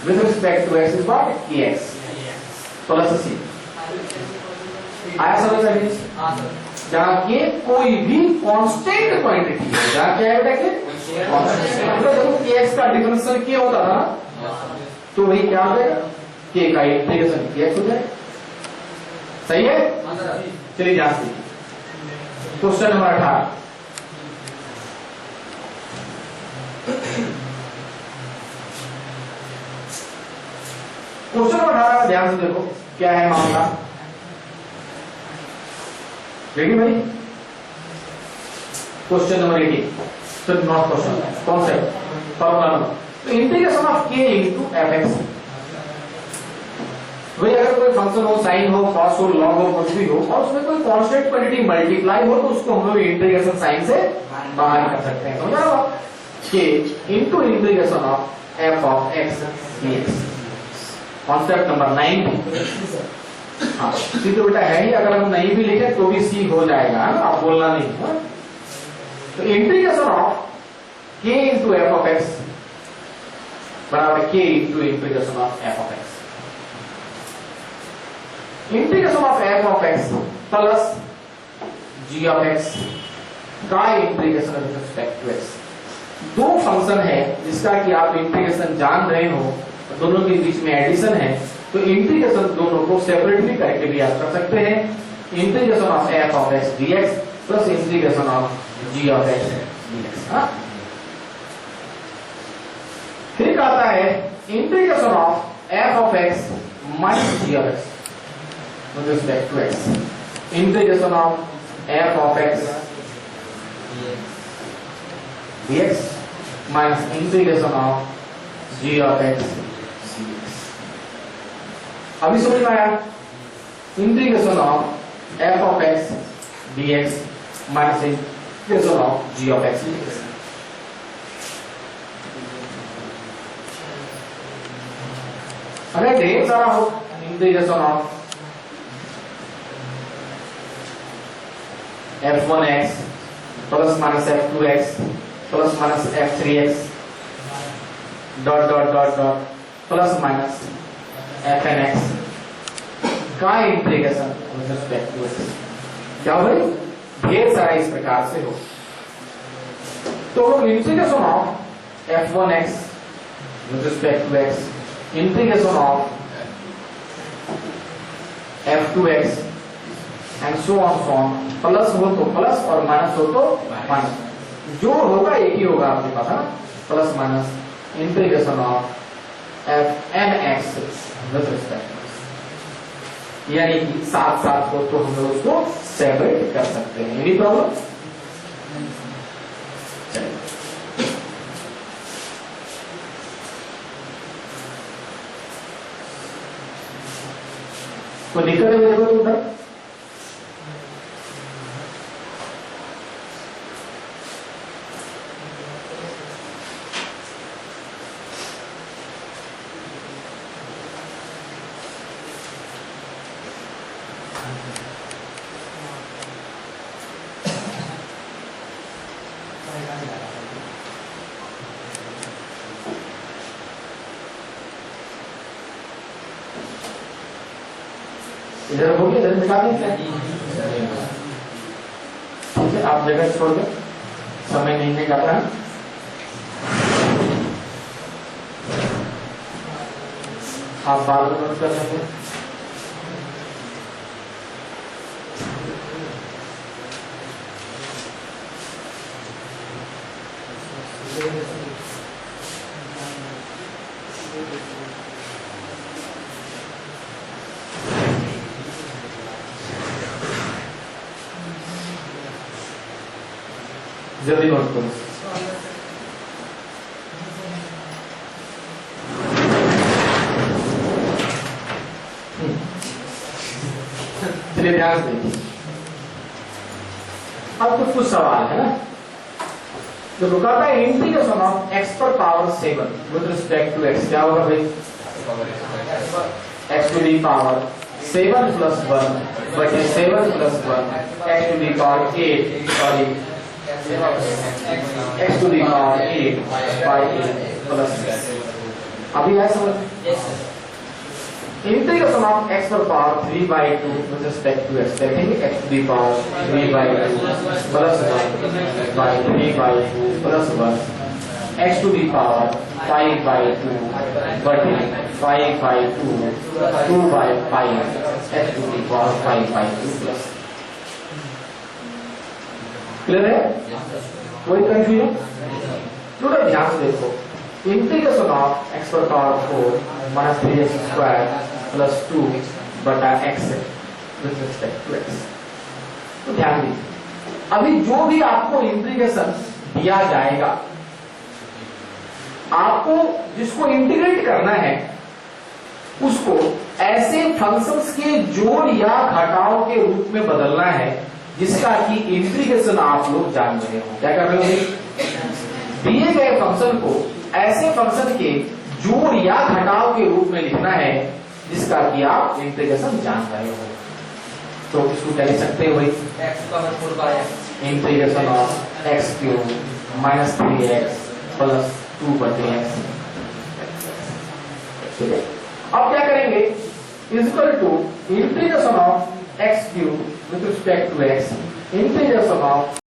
with respect to x is what, kx plus c। आया समझ में? जहां के कोई भी कांस्टेंट क्वांटिटी है, जहां क्या है बेटा के मतलब देखो kx का डिफरेंशियल क्या होता था ना, तो वही क्या हो जाएगा, k का इंटीग्रेशन kx हो जाएगा, सही है। चलिए जांच लीजिए, क्वेश्चन नंबर 18, क्वेश्चन नंबर 18 का ध्यान से देखो क्या है मामला, रेडी भाई? क्वेश्चन नंबर 18, तो not question, concept, formula number, तो integration of k into fx, वही अगर कोई फंक्शन हो, साइन हो, कॉस हो, लॉग हो, कुछ भी हो, और उसमें कोई कांस्टेंट क्वांटिटी मल्टीप्लाई हो, तो उसको हम लोग इंटीग्रेशन साइन से बाहर कर सकते हैं, समझ रहे हो? k into integration of f of x dx, concept number 9। हाँ सी तो बेटा है ही, अगर हम नहीं भी लिखे तो भी सी हो जाएगा, आप बोलना नहीं है। तो integration of k into f of x बराबर k into integration of f of x, integration of f of x plus g of x का integration with respect to x। दो फंक्शन है जिसका कि आप इंटीग्रेशन जान रहे हो, दोनों के बीच में एडिशन है, तो इंटीग्रेशन दोनों को सेपरेटली करके भी आप कर सकते हैं, integration of f of x dx plus integration of g of x dx। फिर आता है integration of f of x minus g of x with respect to x, integration of f of x dx minus integration of g of x dx। अभी समझ में आया? Integration of f of x dx minus integration of g of x dx। अगर ढेर सारा हो integration of f1x plus minus f2x plus minus f3x dot dot dot dot plus minus fnx का integration with respect to x क्या हो भाई ढेर सारा इस प्रकार से हो। तो integration of f1x with respect to x, integration of f2x and so on plus हो तो प्लस और माइनस हो तो माइनस, जो होगा एक ही होगा आपके पास है ना, plus minus integration of fnx with respect to x, यानी कि साथ साथ को तो हम लोग उसको सेपरेट कर सकते हैं। Any problem? कोई दिक्कत है मेरे को उधर? इधर हो गया, इधर मिटा दें। ठीक है, आप जगह छोड़ दो, समय नहीं है जाता है। आप बात नोट कर सकते हैं। जल्दी नोट करो। चलिए ध्यान से देखिए, अब कुछ सवाल है ना, तो कहता है इंटीग्रेशन ऑफ x पर power 7 with respect to x क्या होगा भाई, x to the power 7 plus 1 बटे 7 plus 1 x to the power 8 sorry x to the power 8 by 8 plus 6। अभी है समझ? इंटीग्रेशन ऑफ x पर power 3 by 2 with respect to x देखेंगे, x to the power 3 by 2 plus 1 by 3 by 2 plus 1 x to the power 5 by 2 बटे 5 by 2 2 by 5 x to the power 5 by 2 plus. Clear है? कोई confusion? थोड़ा ध्यान से देखो, integration of x पर power 4 minus 3x square plus 2 बटा x with respect to x। तो ध्यान दीजिए, अभी जो भी आपको इंटीग्रेशन दिया जाएगा, आपको जिसको इंटीग्रेट करना है उसको ऐसे फंक्शंस के जोड़ या घटाव के रूप में बदलना है जिसका कि इंटीग्रेशन आप लोग जान रहे हो। क्या कर रहे हो? दिए गए फंक्शन को ऐसे फंक्शन के जोड़ या घटाव के रूप में लिखना है जिसका कि आप इंटीग्रेशन जान रहे हो। तो इसको क्या लिख सकते हो भाई, integration of x cube minus 3x plus 2 बटे x। ठीक है, अब क्या करेंगे, equal to integration of x cube with respect to x, integration of